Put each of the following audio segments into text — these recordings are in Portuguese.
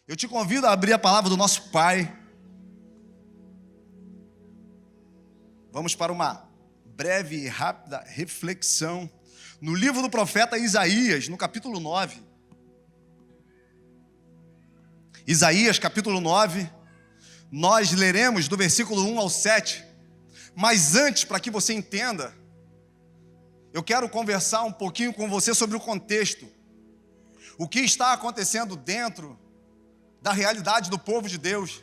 Eu te convido a abrir a palavra do nosso Pai. Vamos para uma breve e rápida reflexão no livro do profeta Isaías, no capítulo 9. Isaías, capítulo 9, nós leremos do versículo 1 ao 7. Mas antes, para que você entenda, eu quero conversar um pouquinho com você sobre o contexto. O que está acontecendo dentro da realidade do povo de Deus.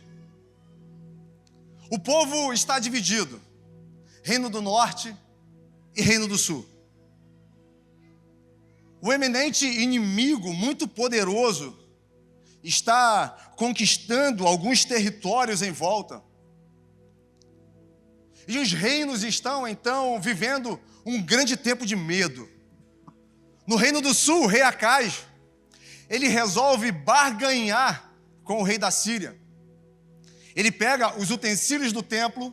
O povo está dividido. Reino do Norte e Reino do Sul. O eminente inimigo, muito poderoso, está conquistando alguns territórios em volta. E os reinos estão, então, vivendo um grande tempo de medo. No Reino do Sul, o rei Acaz, ele resolve barganhar com o rei da Síria. Ele pega os utensílios do templo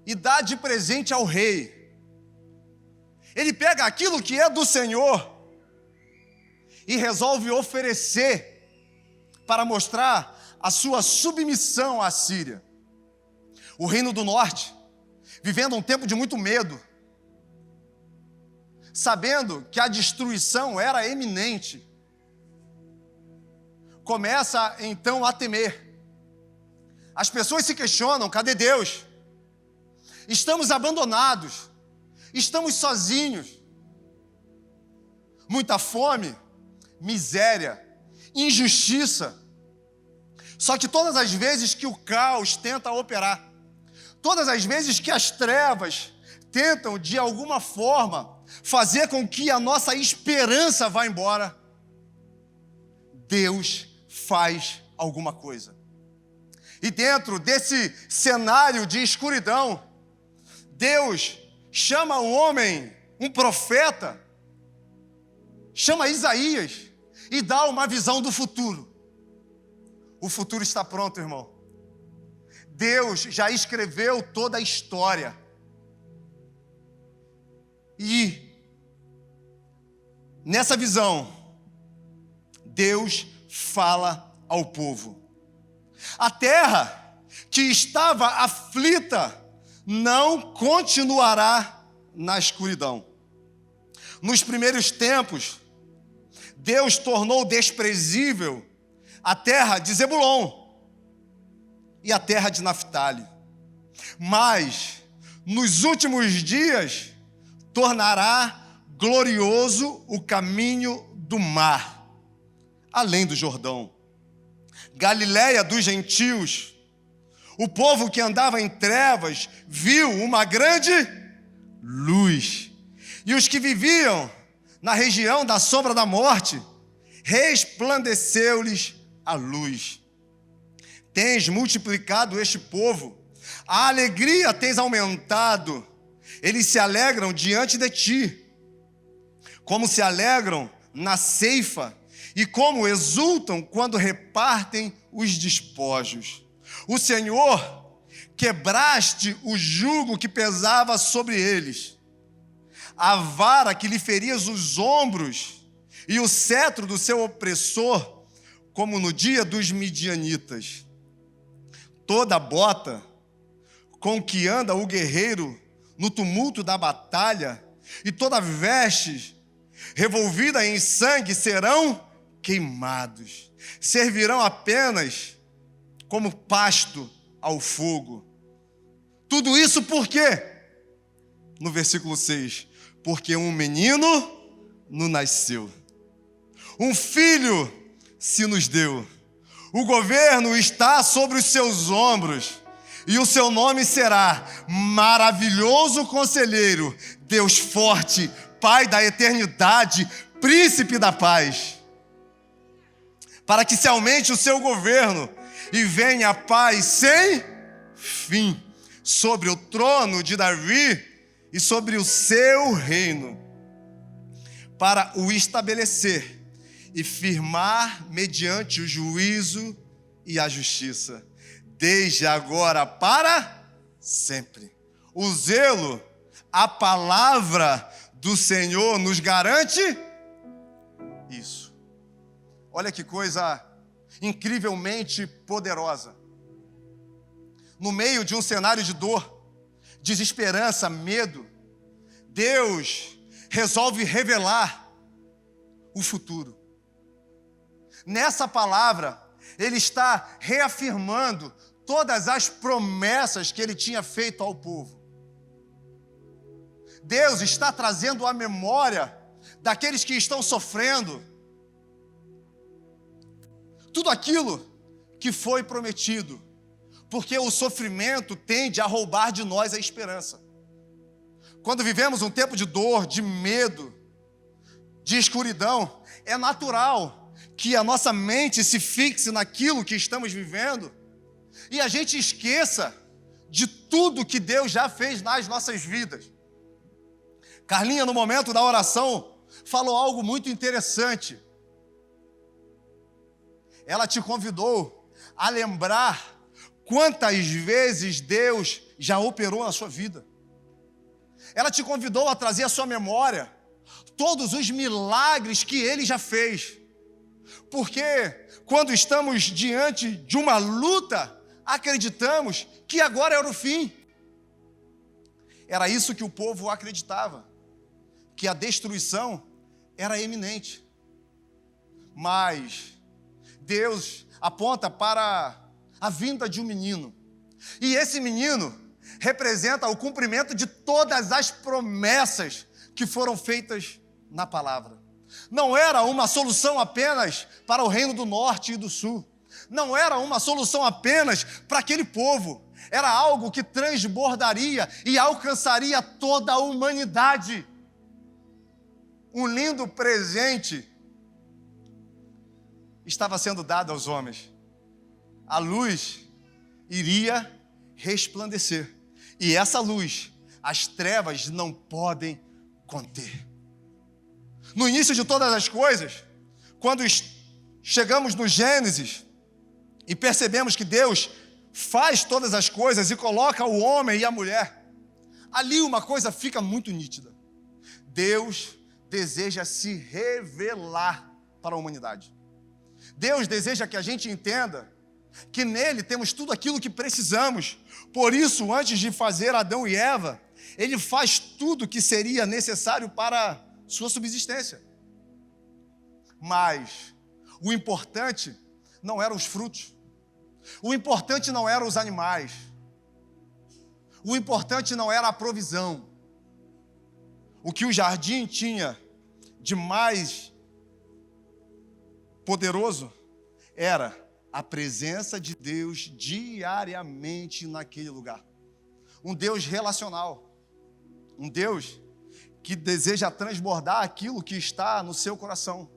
e dá de presente ao rei. Ele pega aquilo que é do Senhor e resolve oferecer para mostrar a sua submissão à Síria. O Reino do Norte, vivendo um tempo de muito medo, sabendo que a destruição era iminente, começa então a temer. As pessoas se questionam: cadê Deus? Estamos abandonados, estamos sozinhos. Muita fome, miséria, injustiça. Só que todas as vezes que o caos tenta operar, todas as vezes que as trevas tentam de alguma forma fazer com que a nossa esperança vá embora, Deus faz alguma coisa. E dentro desse cenário de escuridão, Deus chama um homem, um profeta, chama Isaías e dá uma visão do futuro. O futuro está pronto, irmão. Deus já escreveu toda a história. E nessa visão, Deus fala ao povo. A terra que estava aflita não continuará na escuridão. Nos primeiros tempos, Deus tornou desprezível a terra de Zebulon e a terra de Naftali. Mas, nos últimos dias, tornará glorioso o caminho do mar, além do Jordão. Galileia dos gentios, o povo que andava em trevas viu uma grande luz. E os que viviam na região da sombra da morte, resplandeceu-lhes a luz. Tens multiplicado este povo, a alegria tens aumentado, eles se alegram diante de ti, como se alegram na ceifa, e como exultam quando repartem os despojos. O Senhor, quebraste o jugo que pesava sobre eles, a vara que lhe ferias os ombros, e o cetro do seu opressor, como no dia dos midianitas. Toda bota com que anda o guerreiro no tumulto da batalha, e toda veste revolvida em sangue serão queimados, servirão apenas como pasto ao fogo. Tudo isso por quê? No versículo 6, porque um menino nos nasceu, um filho se nos deu, o governo está sobre os seus ombros, e o seu nome será Maravilhoso Conselheiro, Deus Forte, Pai da Eternidade, Príncipe da Paz. Para que se aumente o seu governo e venha a paz sem fim sobre o trono de Davi e sobre o seu reino, para o estabelecer e firmar mediante o juízo e a justiça, desde agora para sempre. O zelo, a palavra do Senhor nos garante isso. Olha que coisa incrivelmente poderosa. No meio de um cenário de dor, desesperança, medo, Deus resolve revelar o futuro. Nessa palavra, Ele está reafirmando todas as promessas que Ele tinha feito ao povo. Deus está trazendo à memória daqueles que estão sofrendo tudo aquilo que foi prometido, porque o sofrimento tende a roubar de nós a esperança. Quando vivemos um tempo de dor, de medo, de escuridão, é natural que a nossa mente se fixe naquilo que estamos vivendo e a gente esqueça de tudo que Deus já fez nas nossas vidas. Carlinha, no momento da oração, falou algo muito interessante. Ela te convidou a lembrar quantas vezes Deus já operou na sua vida. Ela te convidou a trazer à sua memória todos os milagres que Ele já fez. Porque quando estamos diante de uma luta, acreditamos que agora era o fim. Era isso que o povo acreditava, que a destruição era iminente. Mas Deus aponta para a vinda de um menino. E esse menino representa o cumprimento de todas as promessas que foram feitas na palavra. Não era uma solução apenas para o reino do norte e do sul. Não era uma solução apenas para aquele povo. Era algo que transbordaria e alcançaria toda a humanidade. Um lindo presente estava sendo dado aos homens. A luz iria resplandecer. E essa luz, as trevas não podem conter. No início de todas as coisas, quando chegamos no Gênesis e percebemos que Deus faz todas as coisas e coloca o homem e a mulher, ali uma coisa fica muito nítida. Deus deseja se revelar para a humanidade. Deus deseja que a gente entenda que nele temos tudo aquilo que precisamos. Por isso, antes de fazer Adão e Eva, ele faz tudo que seria necessário para sua subsistência. Mas o importante não eram os frutos. O importante não eram os animais. O importante não era a provisão. O que o jardim tinha de mais poderoso era a presença de Deus diariamente naquele lugar. Um Deus relacional. Um Deus que deseja transbordar aquilo que está no seu coração.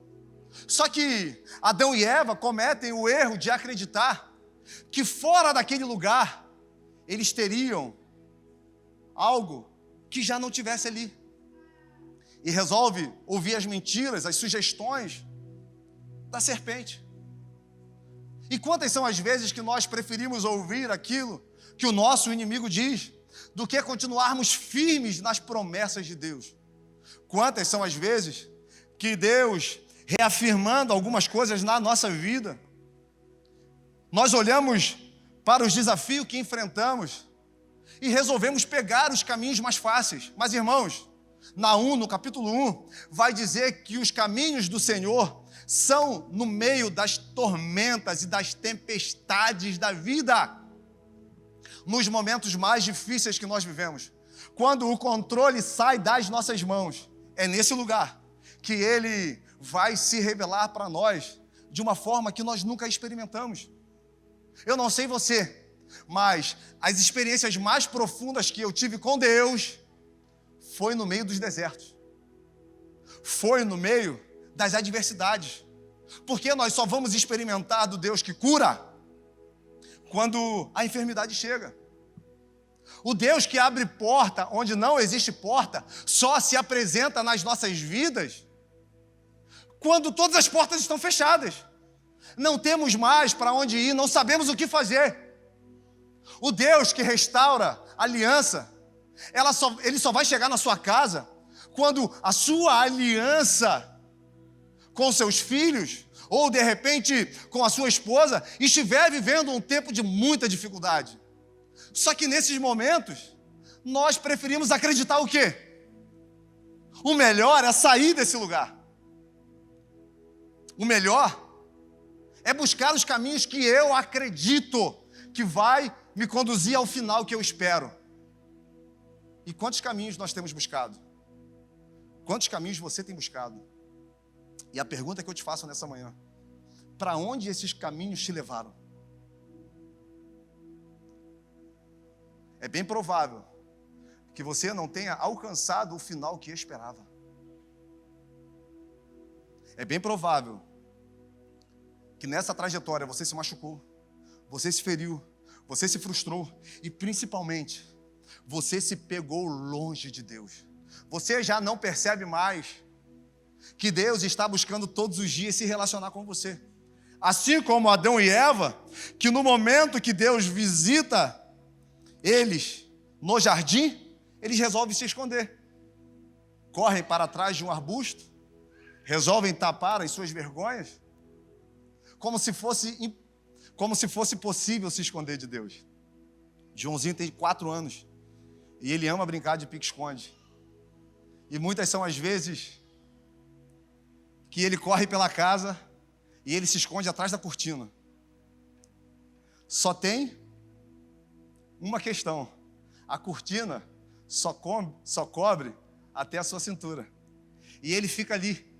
Só que Adão e Eva cometem o erro de acreditar que fora daquele lugar eles teriam algo que já não tivesse ali. E resolve ouvir as mentiras, as sugestões da serpente. E quantas são as vezes que nós preferimos ouvir aquilo que o nosso inimigo diz, do que continuarmos firmes nas promessas de Deus? Quantas são as vezes que Deus, reafirmando algumas coisas na nossa vida, nós olhamos para os desafios que enfrentamos e resolvemos pegar os caminhos mais fáceis. Mas, irmãos, no capítulo 1, vai dizer que os caminhos do Senhor são no meio das tormentas e das tempestades da vida. Nos momentos mais difíceis que nós vivemos, quando o controle sai das nossas mãos, é nesse lugar que Ele vai se revelar para nós de uma forma que nós nunca experimentamos. Eu não sei você, mas as experiências mais profundas que eu tive com Deus foi no meio dos desertos. Foi no meio das adversidades. Porque nós só vamos experimentar do Deus que cura quando a enfermidade chega. O Deus que abre porta onde não existe porta só se apresenta nas nossas vidas quando todas as portas estão fechadas. Não temos mais para onde ir, não sabemos o que fazer. O Deus que restaura a aliança, Ele só vai chegar na sua casa quando a sua aliança com seus filhos, ou de repente com a sua esposa, estiver vivendo um tempo de muita dificuldade. Só que nesses momentos, nós preferimos acreditar o quê? O melhor é sair desse lugar. O melhor é buscar os caminhos que eu acredito que vai me conduzir ao final que eu espero. E quantos caminhos nós temos buscado? Quantos caminhos você tem buscado? E a pergunta que eu te faço nessa manhã: para onde esses caminhos te levaram? É bem provável que você não tenha alcançado o final que esperava. É bem provável que nessa trajetória você se machucou, você se feriu, você se frustrou e principalmente você se pegou longe de Deus. Você já não percebe mais que Deus está buscando todos os dias se relacionar com você. Assim como Adão e Eva, que no momento que Deus visita eles no jardim, eles resolvem se esconder. Correm para trás de um arbusto, resolvem tapar as suas vergonhas, como se fosse possível se esconder de Deus. Joãozinho tem 4 anos e ele ama brincar de pique-esconde. E muitas são as vezes que ele corre pela casa e ele se esconde atrás da cortina. Só tem uma questão: a cortina só cobre até a sua cintura. E ele fica ali,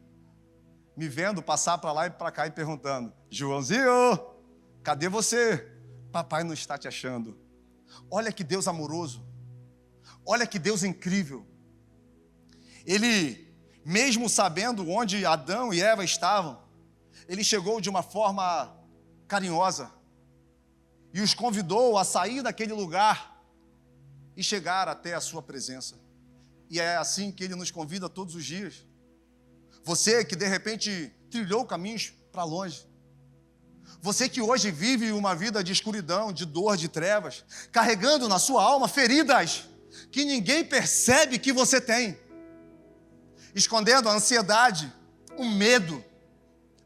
me vendo passar para lá e para cá e perguntando: Joãozinho, cadê você? Papai não está te achando. Olha que Deus amoroso. Olha que Deus incrível. Ele, mesmo sabendo onde Adão e Eva estavam, ele chegou de uma forma carinhosa e os convidou a sair daquele lugar e chegar até a sua presença. E é assim que ele nos convida todos os dias. Você que de repente trilhou caminhos para longe. Você que hoje vive uma vida de escuridão, de dor, de trevas, carregando na sua alma feridas que ninguém percebe que você tem. Escondendo a ansiedade, o medo,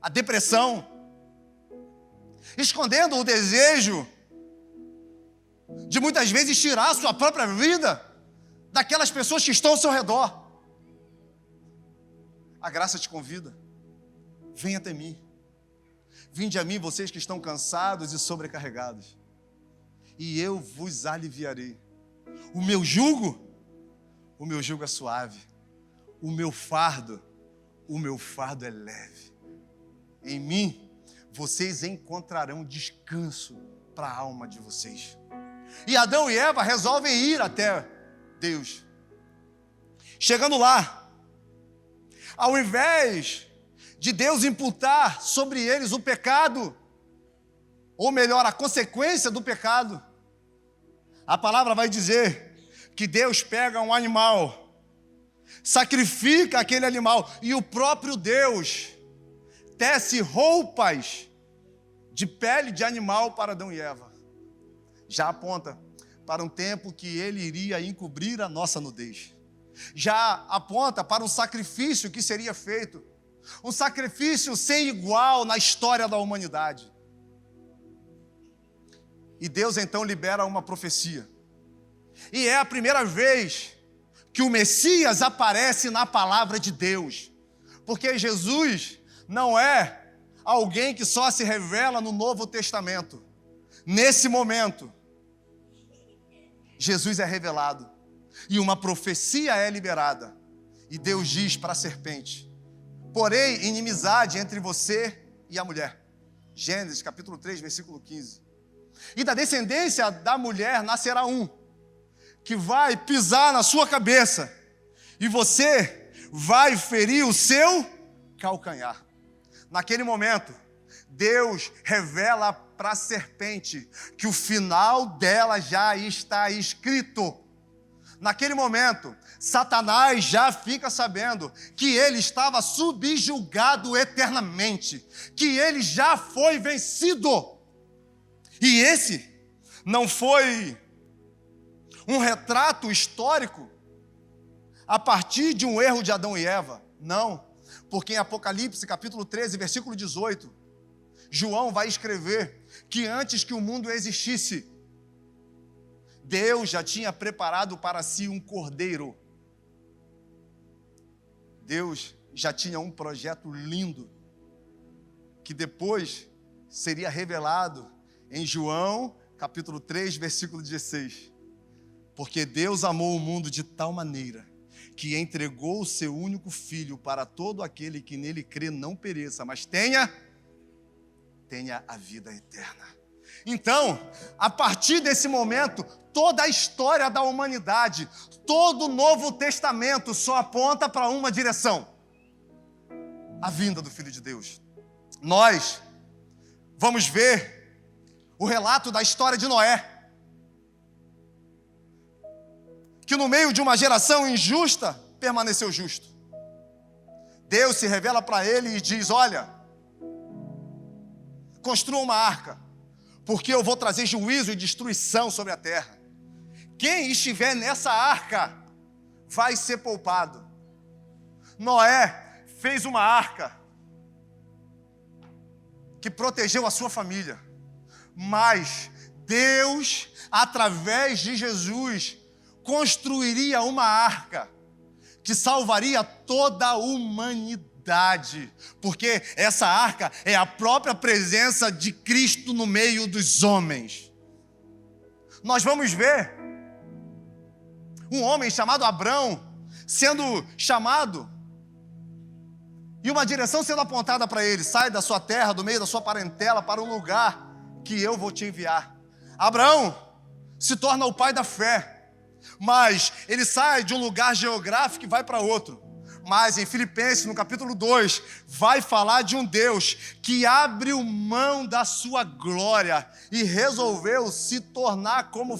a depressão. Escondendo o desejo de muitas vezes tirar a sua própria vida daquelas pessoas que estão ao seu redor. A graça te convida: venha até mim. Vinde a mim, vocês que estão cansados e sobrecarregados, e eu vos aliviarei. O meu jugo é suave. O meu fardo é leve. Em mim, vocês encontrarão descanso para a alma de vocês. E Adão e Eva resolvem ir até Deus. Chegando lá, ao invés de Deus imputar sobre eles o pecado, ou melhor, a consequência do pecado, a palavra vai dizer que Deus pega um animal, sacrifica aquele animal, e o próprio Deus tece roupas de pele de animal para Adão e Eva. Já aponta para um tempo que ele iria encobrir a nossa nudez. Já aponta para um sacrifício que seria feito. Um sacrifício sem igual na história da humanidade. E Deus então libera uma profecia. E é a primeira vez que o Messias aparece na palavra de Deus. Porque Jesus não é alguém que só se revela no Novo Testamento. Nesse momento, Jesus é revelado. E uma profecia é liberada. E Deus diz para a serpente: porém, inimizade entre você e a mulher. Gênesis capítulo 3, versículo 15. E da descendência da mulher nascerá um, que vai pisar na sua cabeça, e você vai ferir o seu calcanhar. Naquele momento, Deus revela para a serpente que o final dela já está escrito. Naquele momento, Satanás já fica sabendo que ele estava subjugado eternamente, que ele já foi vencido. E esse não foi um retrato histórico a partir de um erro de Adão e Eva, não, Porque em Apocalipse, capítulo 13, versículo 18, João vai escrever que antes que o mundo existisse, Deus já tinha preparado para si um cordeiro. Deus já tinha um projeto lindo, que depois seria revelado em João, capítulo 3, versículo 16. Porque Deus amou o mundo de tal maneira que entregou o seu único filho para todo aquele que nele crê não pereça, mas tenha a vida eterna. Então, a partir desse momento, toda a história da humanidade, todo o Novo Testamento só aponta para uma direção: a vinda do Filho de Deus. Nós vamos ver o relato da história de Noé, que no meio de uma geração injusta, permaneceu justo. Deus se revela para ele e diz: olha, construa uma arca, porque eu vou trazer juízo e destruição sobre a terra. Quem estiver nessa arca vai ser poupado. Noé fez uma arca que protegeu a sua família, mas Deus, através de Jesus, construiria uma arca que salvaria toda a humanidade, porque essa arca é a própria presença de Cristo no meio dos homens. Nós vamos ver um homem chamado Abrão sendo chamado e uma direção sendo apontada para ele: sai da sua terra, do meio da sua parentela, para um lugar que eu vou te enviar. Abraão se torna o pai da fé, mas ele sai de um lugar geográfico e vai para outro. Mas em Filipenses, no capítulo 2, vai falar de um Deus que abriu mão da sua glória e resolveu se tornar como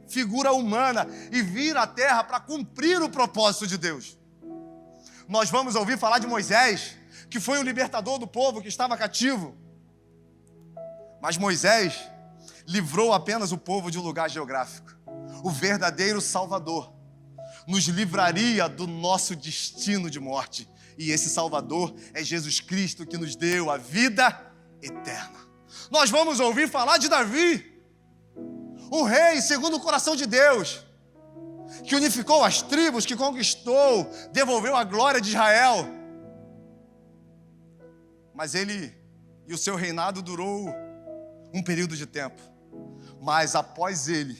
figura humana e vir à terra para cumprir o propósito de Deus. Nós vamos ouvir falar de Moisés, que foi o libertador do povo que estava cativo. Mas Moisés livrou apenas o povo de um lugar geográfico. O verdadeiro Salvador nos livraria do nosso destino de morte. E esse Salvador é Jesus Cristo, que nos deu a vida eterna. Nós vamos ouvir falar de Davi, um rei segundo o coração de Deus, que unificou as tribos, que conquistou, devolveu a glória de Israel. Mas ele e o seu reinado durou um período de tempo. Mas após ele,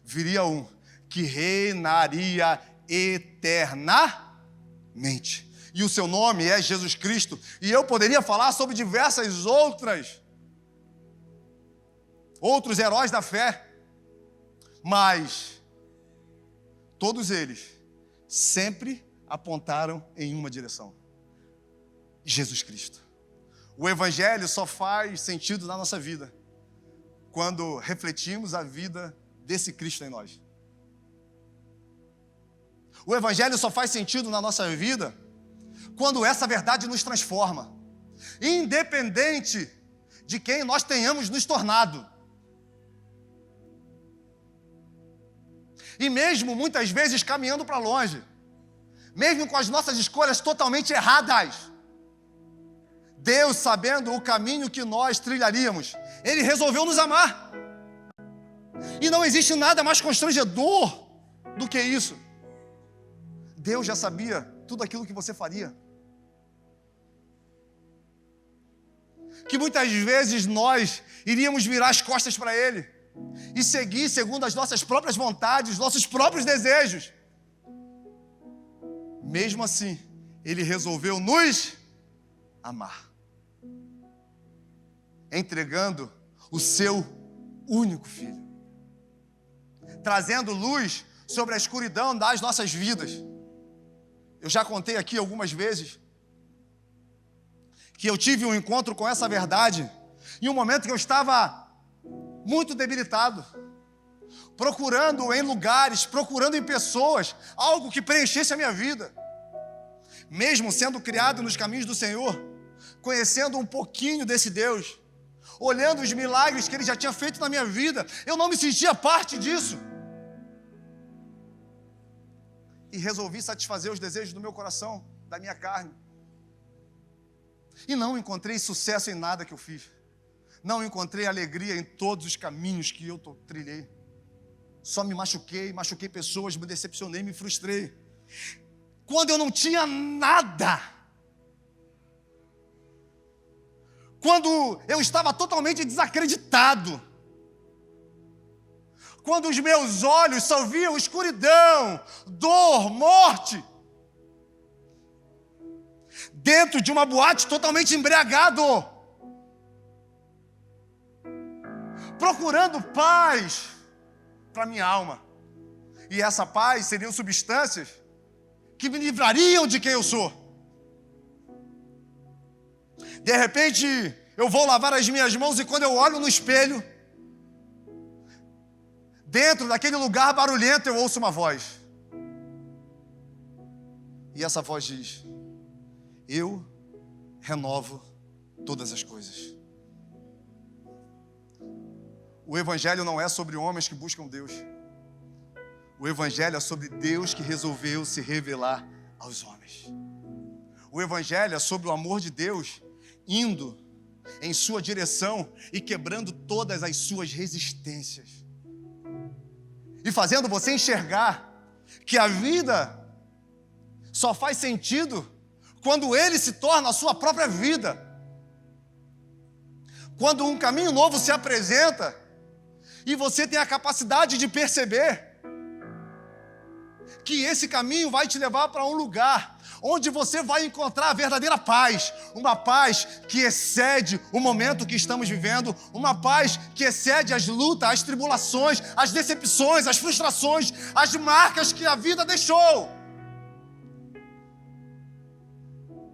viria um que reinaria eternamente. E o seu nome é Jesus Cristo. E eu poderia falar sobre diversas outros heróis da fé. Mas todos eles sempre apontaram em uma direção: Jesus Cristo. O Evangelho só faz sentido na nossa vida quando refletimos a vida desse Cristo em nós. O Evangelho só faz sentido na nossa vida quando essa verdade nos transforma, independente de quem nós tenhamos nos tornado. E mesmo muitas vezes caminhando para longe, mesmo com as nossas escolhas totalmente erradas, Deus, sabendo o caminho que nós trilharíamos, Ele resolveu nos amar. E não existe nada mais constrangedor do que isso. Deus já sabia tudo aquilo que você faria. Que muitas vezes nós iríamos virar as costas para Ele e seguir segundo as nossas próprias vontades, nossos próprios desejos. Mesmo assim, Ele resolveu nos amar, entregando o seu único Filho, trazendo luz sobre a escuridão das nossas vidas. Eu já contei aqui algumas vezes que eu tive um encontro com essa verdade em um momento que eu estava muito debilitado, procurando em lugares, procurando em pessoas, algo que preenchesse a minha vida. Mesmo sendo criado nos caminhos do Senhor, conhecendo um pouquinho desse Deus, olhando os milagres que Ele já tinha feito na minha vida, eu não me sentia parte disso. E resolvi satisfazer os desejos do meu coração, da minha carne. E não encontrei sucesso em nada que eu fiz. Não encontrei alegria em todos os caminhos que eu trilhei. Só me machuquei pessoas, me decepcionei, me frustrei. Quando eu não tinha nada, quando eu estava totalmente desacreditado, quando os meus olhos só viam escuridão, dor, morte, dentro de uma boate totalmente embriagado, procurando paz para minha alma. E essa paz seriam substâncias que me livrariam de quem eu sou. De repente, eu vou lavar as minhas mãos e quando eu olho no espelho, dentro daquele lugar barulhento, eu ouço uma voz. E essa voz diz: eu renovo todas as coisas. O Evangelho não é sobre homens que buscam Deus. O Evangelho é sobre Deus que resolveu se revelar aos homens. O Evangelho é sobre o amor de Deus indo em sua direção e quebrando todas as suas resistências. E fazendo você enxergar que a vida só faz sentido quando Ele se torna a sua própria vida. Quando um caminho novo se apresenta e você tem a capacidade de perceber que esse caminho vai te levar para um lugar onde você vai encontrar a verdadeira paz, uma paz que excede o momento que estamos vivendo, uma paz que excede as lutas, as tribulações, as decepções, as frustrações, as marcas que a vida deixou.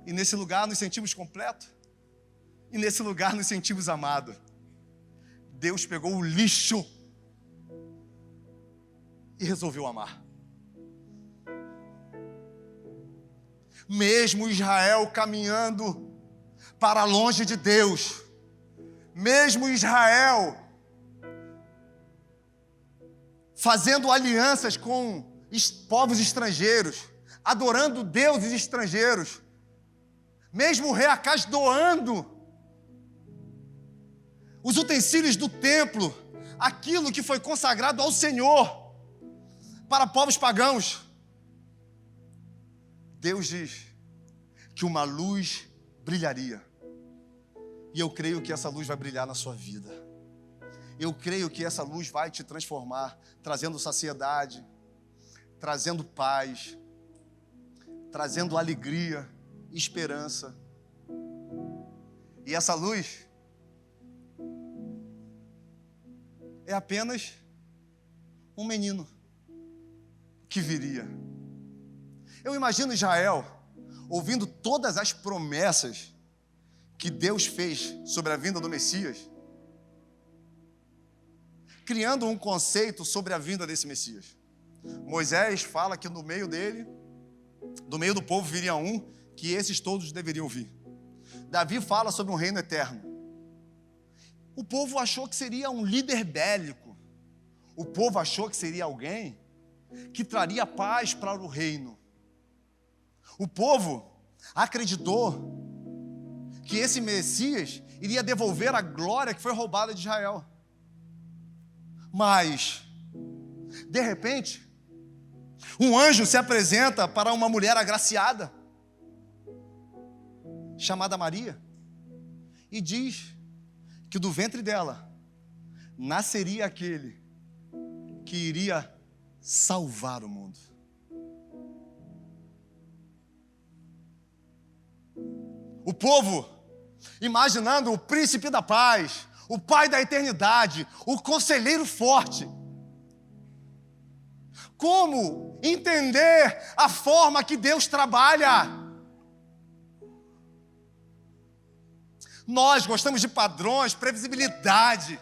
E nesse lugar nos sentimos completos, e nesse lugar nos sentimos amados. Deus pegou o lixo e resolveu amar. Mesmo Israel caminhando para longe de Deus, mesmo Israel fazendo alianças com povos estrangeiros, adorando deuses estrangeiros, mesmo o rei Acaz doando os utensílios do templo, aquilo que foi consagrado ao Senhor, para povos pagãos, Deus diz que uma luz brilharia. E eu creio que essa luz vai brilhar na sua vida. Eu creio que essa luz vai te transformar, trazendo saciedade, trazendo paz, trazendo alegria, esperança. E essa luz é apenas um menino que viria. Eu imagino Israel ouvindo todas as promessas que Deus fez sobre a vinda do Messias, criando um conceito sobre a vinda desse Messias. Moisés fala que no meio dele, do meio do povo viria um, que esses todos deveriam vir. Davi fala sobre um reino eterno. O povo achou que seria um líder bélico. O povo achou que seria alguém que traria paz para o reino. O povo acreditou que esse Messias iria devolver a glória que foi roubada de Israel. Mas, de repente, um anjo se apresenta para uma mulher agraciada, chamada Maria, e diz que do ventre dela nasceria aquele que iria salvar o mundo. O povo, imaginando o príncipe da paz, o pai da eternidade, o conselheiro forte. Como entender a forma que Deus trabalha? Nós gostamos de padrões, previsibilidade.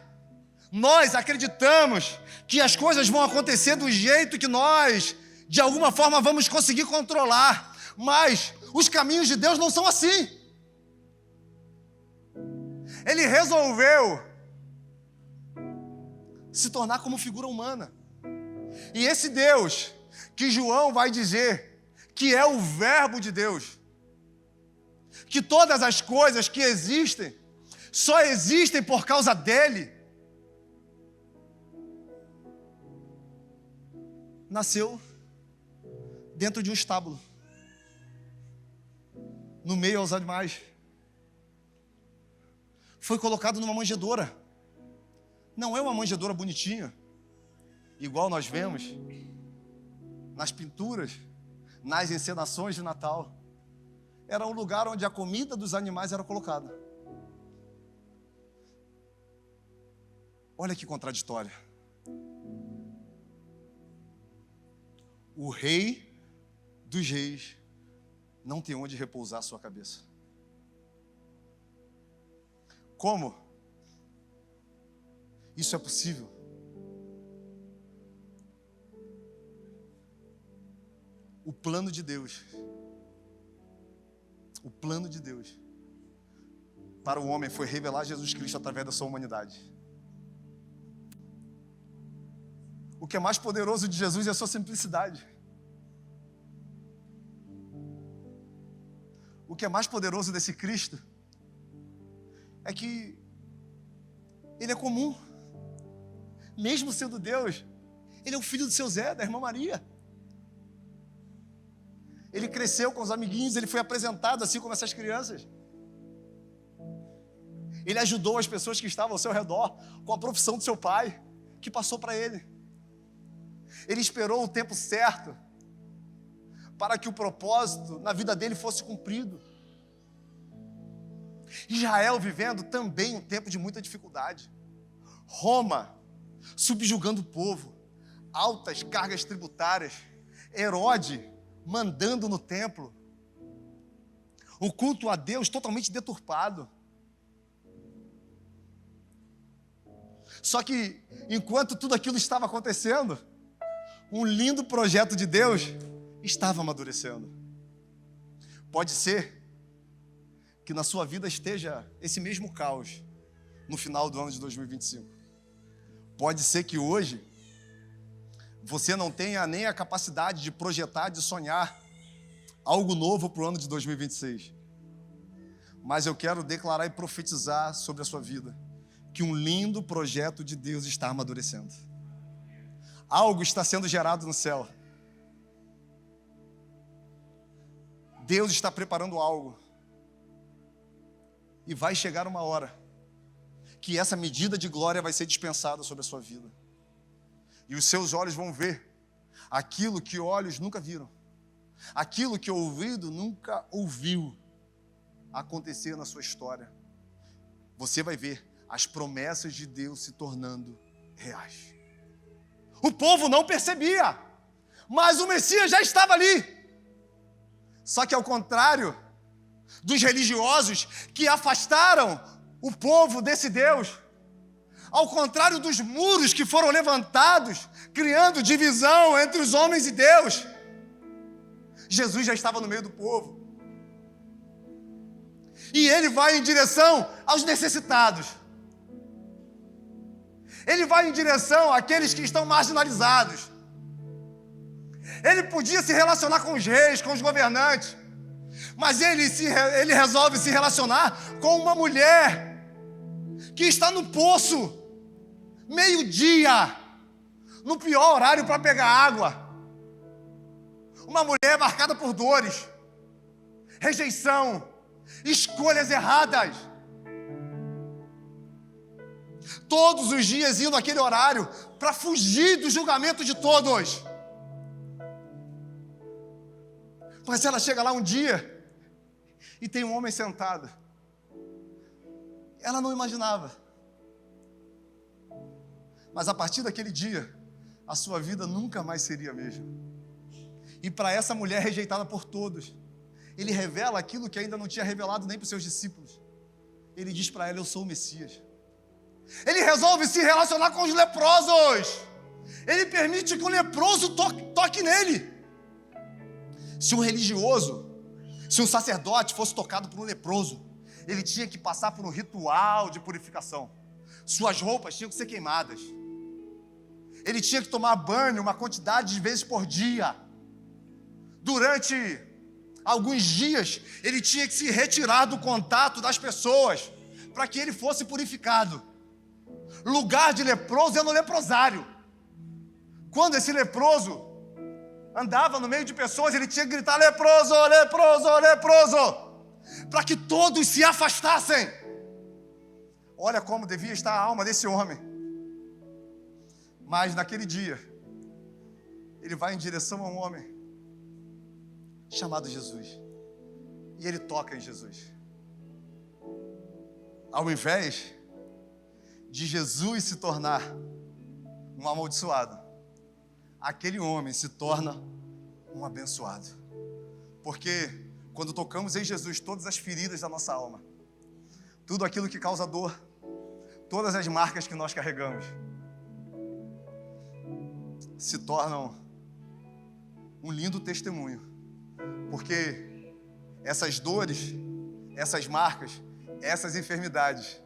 Nós acreditamos que as coisas vão acontecer do jeito que nós, de alguma forma, vamos conseguir controlar. Mas os caminhos de Deus não são assim. Ele resolveu se tornar como figura humana. E esse Deus, que João vai dizer que é o Verbo de Deus, que todas as coisas que existem só existem por causa dele, nasceu dentro de um estábulo, no meio aos animais. Foi colocado numa manjedoura. Não é uma manjedoura bonitinha, igual nós vemos nas pinturas, nas encenações de Natal. Era um lugar onde a comida dos animais era colocada. Olha que contraditório. O rei dos reis não tem onde repousar a sua cabeça. Como isso é possível? O plano de Deus para o homem foi revelar Jesus Cristo através da sua humanidade. O que é mais poderoso de Jesus é a sua simplicidade. O que é mais poderoso desse Cristo é que ele é comum. Mesmo sendo Deus, ele é o filho do seu Zé, da irmã Maria. Ele cresceu com os amiguinhos, ele foi apresentado assim como essas crianças. Ele ajudou as pessoas que estavam ao seu redor com a profissão do seu pai, que passou para ele. Ele esperou o tempo certo para que o propósito na vida dele fosse cumprido. Israel vivendo também um tempo de muita dificuldade. Roma subjugando o povo, altas cargas tributárias, Herode mandando no templo, o culto a Deus totalmente deturpado. Só que, enquanto tudo aquilo estava acontecendo, um lindo projeto de Deus estava amadurecendo. Pode ser que na sua vida esteja esse mesmo caos no final do ano de 2025. Pode ser que hoje você não tenha nem a capacidade de projetar, de sonhar algo novo para o ano de 2026. Mas eu quero declarar e profetizar sobre a sua vida que um lindo projeto de Deus está amadurecendo. Algo está sendo gerado no céu. Deus está preparando algo. E vai chegar uma hora que essa medida de glória vai ser dispensada sobre a sua vida. E os seus olhos vão ver aquilo que olhos nunca viram, aquilo que ouvido nunca ouviu acontecer na sua história. Você vai ver as promessas de Deus se tornando reais. O povo não percebia, mas o Messias já estava ali. Só que ao contrário dos religiosos que afastaram o povo desse Deus, ao contrário dos muros que foram levantados, criando divisão entre os homens e Deus, Jesus já estava no meio do povo. E ele vai em direção aos necessitados. Ele vai em direção àqueles que estão marginalizados. Ele podia se relacionar com os reis, com os governantes, mas ele resolve se relacionar com uma mulher que está no poço, meio-dia, no pior horário para pegar água. Uma mulher marcada por dores, rejeição, escolhas erradas. Todos os dias indo naquele horário para fugir do julgamento de todos. Mas ela chega lá um dia e tem um homem sentado. Ela não imaginava. Mas a partir daquele dia, a sua vida nunca mais seria a mesma. E para essa mulher rejeitada por todos, ele revela aquilo que ainda não tinha revelado nem para os seus discípulos. Ele diz para ela: eu sou o Messias. Ele resolve se relacionar com os leprosos. Ele permite que o leproso toque nele. Se um religioso, se um sacerdote fosse tocado por um leproso, ele tinha que passar por um ritual de purificação. Suas roupas tinham que ser queimadas. Ele tinha que tomar banho uma quantidade de vezes por dia. Durante Alguns dias ele tinha que se retirar do contato das pessoas para que ele fosse purificado. Lugar de leproso é no leprosário. Quando esse leproso andava no meio de pessoas, ele tinha que gritar: leproso, leproso, leproso, para que todos se afastassem. Olha como devia estar a alma desse homem. Mas naquele dia, ele vai em direção a um homem chamado Jesus. E ele toca em Jesus. Ao invés de Jesus se tornar um amaldiçoado, aquele homem se torna um abençoado. Porque quando tocamos em Jesus, todas as feridas da nossa alma, tudo aquilo que causa dor, todas as marcas que nós carregamos, se tornam um lindo testemunho. Porque essas dores, essas marcas, essas enfermidades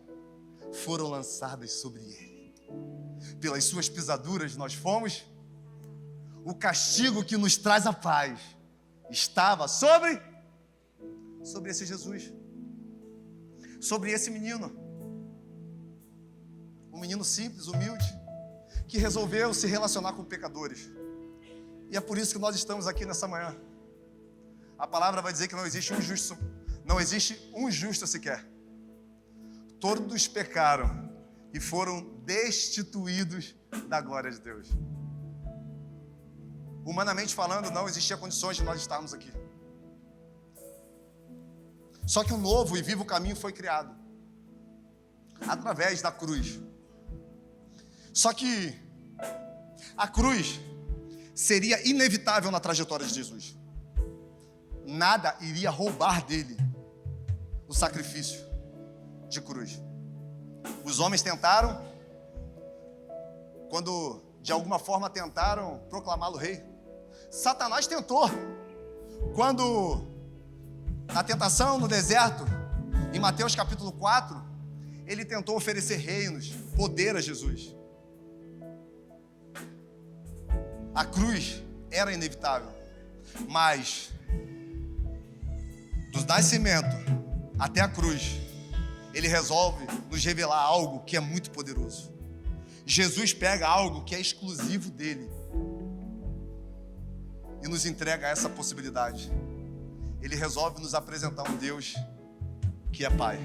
foram lançadas sobre ele. Pelas suas pisaduras nós fomos. O castigo que nos traz a paz estava sobre esse Jesus, sobre esse menino. Um menino simples, humilde, que resolveu se relacionar com pecadores. E é por isso que nós estamos aqui nessa manhã. A palavra vai dizer que não existe um justo sequer. Todos pecaram e foram destituídos da glória de Deus. Humanamente falando, não existia condições de nós estarmos aqui. Só que um novo e vivo caminho foi criado através da cruz. Só que a cruz seria inevitável na trajetória de Jesus. Nada iria roubar dele o sacrifício de cruz. Os homens tentaram, quando de alguma forma tentaram proclamá-lo rei. Satanás tentou, quando na tentação no deserto, em Mateus capítulo 4, ele tentou oferecer reinos, poder a Jesus. A cruz era inevitável, mas do nascimento até a cruz, ele resolve nos revelar algo que é muito poderoso. Jesus pega algo que é exclusivo dele e nos entrega essa possibilidade. Ele resolve nos apresentar um Deus que é Pai.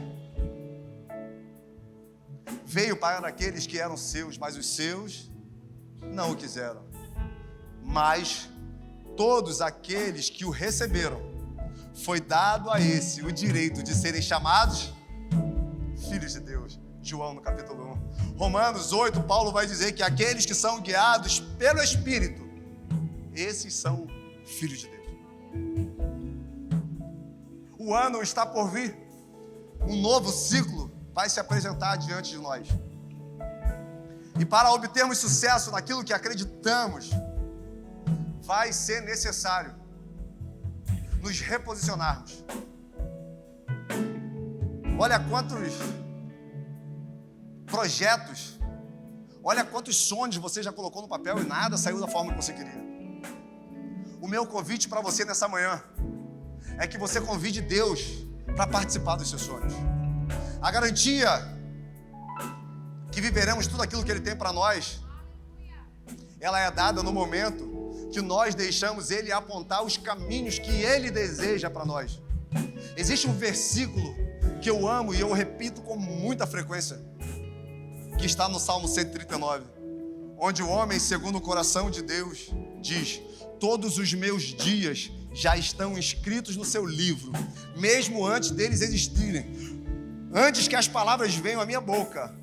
Veio para aqueles que eram seus, mas os seus não o quiseram. Mas todos aqueles que o receberam, foi dado a esse o direito de serem chamados filhos de Deus. João no capítulo 1. Romanos 8, Paulo vai dizer que aqueles que são guiados pelo Espírito, esses são filhos de Deus. O ano está por vir. Um novo ciclo vai se apresentar diante de nós. E para obtermos sucesso naquilo que acreditamos, vai ser necessário nos reposicionarmos. Olha quantos projetos, olha quantos sonhos você já colocou no papel e nada saiu da forma que você queria. O meu convite para você nessa manhã é que você convide Deus para participar dos seus sonhos. A garantia que viveremos tudo aquilo que Ele tem para nós, ela é dada no momento que nós deixamos Ele apontar os caminhos que Ele deseja para nós. Existe um versículo que eu amo e eu repito com muita frequência, que está no Salmo 139, onde o homem, segundo o coração de Deus, diz: todos os meus dias já estão escritos no seu livro, mesmo antes deles existirem. Antes que as palavras venham à minha boca,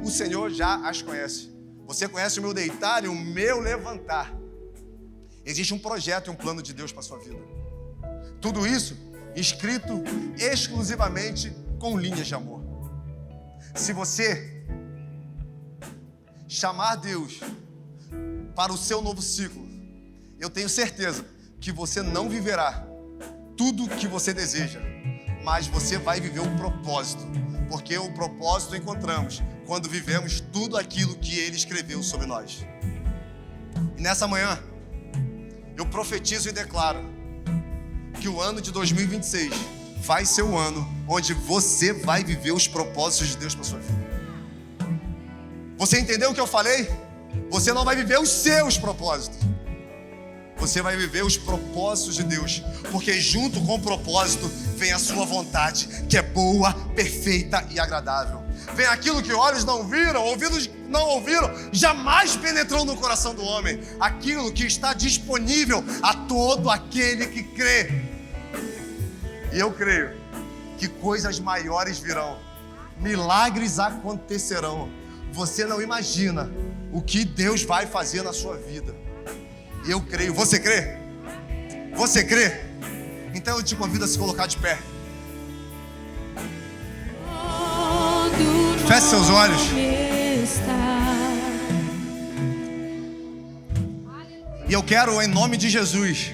o Senhor já as conhece. Você conhece o meu deitar e o meu levantar. Existe um projeto e um plano de Deus para a sua vida. Tudo isso escrito exclusivamente com linhas de amor. Se você chamar Deus para o seu novo ciclo, eu tenho certeza que você não viverá tudo o que você deseja, mas você vai viver o propósito, porque o propósito encontramos quando vivemos tudo aquilo que Ele escreveu sobre nós. E nessa manhã, eu profetizo e declaro que o ano de 2026 vai ser o ano onde você vai viver os propósitos de Deus para sua vida. Você entendeu o que eu falei? Você não vai viver os seus propósitos. Você vai viver os propósitos de Deus, porque junto com o propósito vem a sua vontade, que é boa, perfeita e agradável. Vem aquilo que olhos não viram, ouvidos não ouviram, jamais penetrou no coração do homem. Aquilo que está disponível a todo aquele que crê. E eu creio que coisas maiores virão, milagres acontecerão. Você não imagina o que Deus vai fazer na sua vida. Eu creio. Você crê? Você crê? Então eu te convido a se colocar de pé. Feche seus olhos. E eu quero, em nome de Jesus,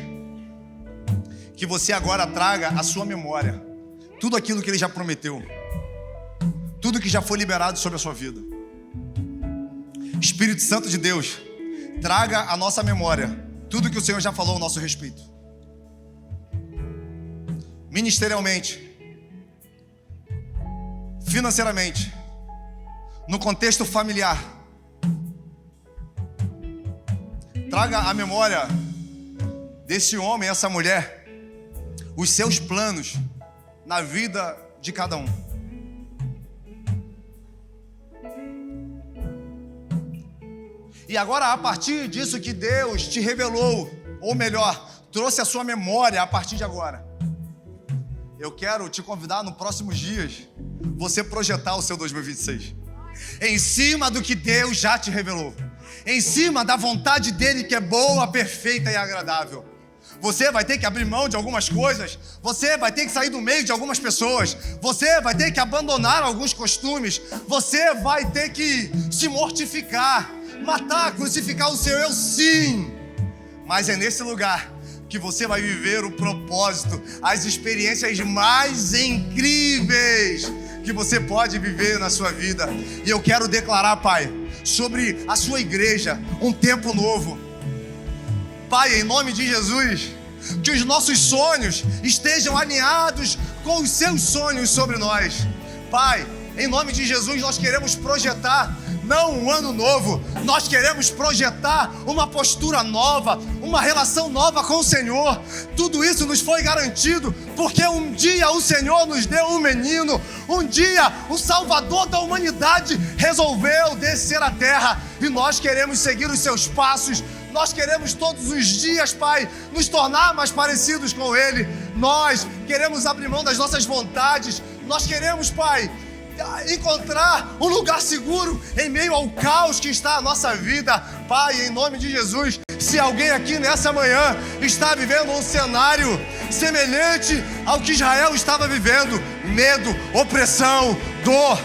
que você agora traga à sua memória tudo aquilo que Ele já prometeu, tudo que já foi liberado sobre a sua vida. Espírito Santo de Deus, traga à nossa memória tudo que o Senhor já falou ao nosso respeito. Ministerialmente, financeiramente, no contexto familiar. Traga à memória desse homem, essa mulher, os seus planos na vida de cada um. E agora, a partir disso que Deus te revelou, ou melhor, trouxe à sua memória a partir de agora, eu quero te convidar nos próximos dias, você projetar o seu 2026. Em cima do que Deus já te revelou. Em cima da vontade dEle que é boa, perfeita e agradável. Você vai ter que abrir mão de algumas coisas. Você vai ter que sair do meio de algumas pessoas. Você vai ter que abandonar alguns costumes. Você vai ter que se mortificar, matar, crucificar o seu eu, sim. Mas é nesse lugar que você vai viver o propósito, as experiências mais incríveis que você pode viver na sua vida. E eu quero declarar, Pai, sobre a sua igreja, um tempo novo. Pai, em nome de Jesus, que os nossos sonhos estejam alinhados com os seus sonhos sobre nós. Pai, em nome de Jesus, nós queremos projetar não um ano novo, nós queremos projetar uma postura nova, uma relação nova com o Senhor. Tudo isso nos foi garantido, porque um dia o Senhor nos deu um menino, um dia o Salvador da humanidade resolveu descer à terra, e nós queremos seguir os seus passos. Nós queremos todos os dias, Pai, nos tornar mais parecidos com Ele. Nós queremos abrir mão das nossas vontades. Nós queremos, Pai, encontrar um lugar seguro em meio ao caos que está a nossa vida. Pai, em nome de Jesus, se alguém aqui nessa manhã está vivendo um cenário semelhante ao que Israel estava vivendo, medo, opressão, dor,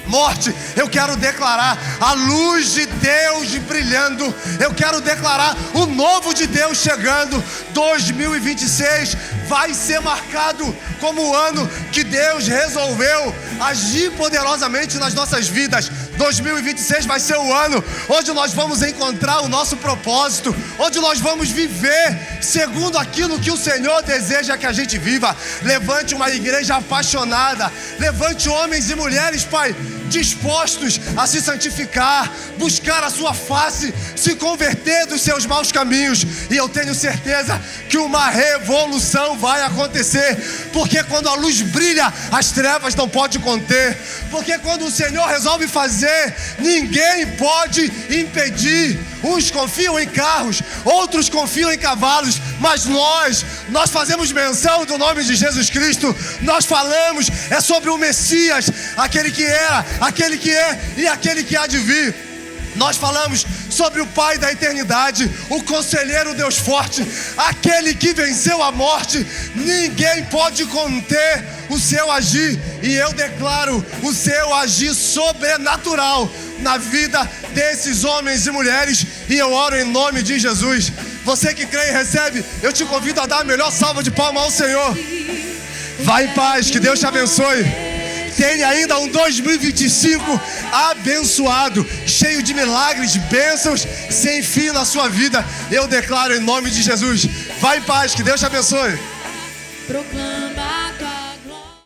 morte, eu quero declarar a luz de Deus brilhando. Eu quero declarar o novo de Deus chegando. 2026 vai ser marcado como o ano que Deus resolveu agir poderosamente nas nossas vidas. 2026 vai ser o ano onde nós vamos encontrar o nosso propósito, onde nós vamos viver segundo aquilo que o Senhor deseja que a gente viva. Levante uma igreja apaixonada, levante homens e mulheres, Pai, dispostos a se santificar, buscar a sua face, se converter dos seus maus caminhos. E eu tenho certeza que uma revolução vai acontecer, porque quando a luz brilha, as trevas não podem conter, porque quando o Senhor resolve fazer, ninguém pode impedir. Uns confiam em carros, outros confiam em cavalos, mas nós fazemos menção do nome de Jesus Cristo. Nós falamos sobre o Messias, aquele que era, aquele que é e aquele que há de vir. Nós falamos sobre o Pai da eternidade, o Conselheiro Deus forte, aquele que venceu a morte. Ninguém pode conter o seu agir, e eu declaro o seu agir sobrenatural na vida desses homens e mulheres, e eu oro em nome de Jesus. Você que crê e recebe, eu te convido a dar a melhor salva de palmas ao Senhor. Vai em paz, que Deus te abençoe. Tenha ainda um 2025 abençoado, cheio de milagres, bênçãos, sem fim na sua vida. Eu declaro em nome de Jesus. Vai em paz, que Deus te abençoe. proclama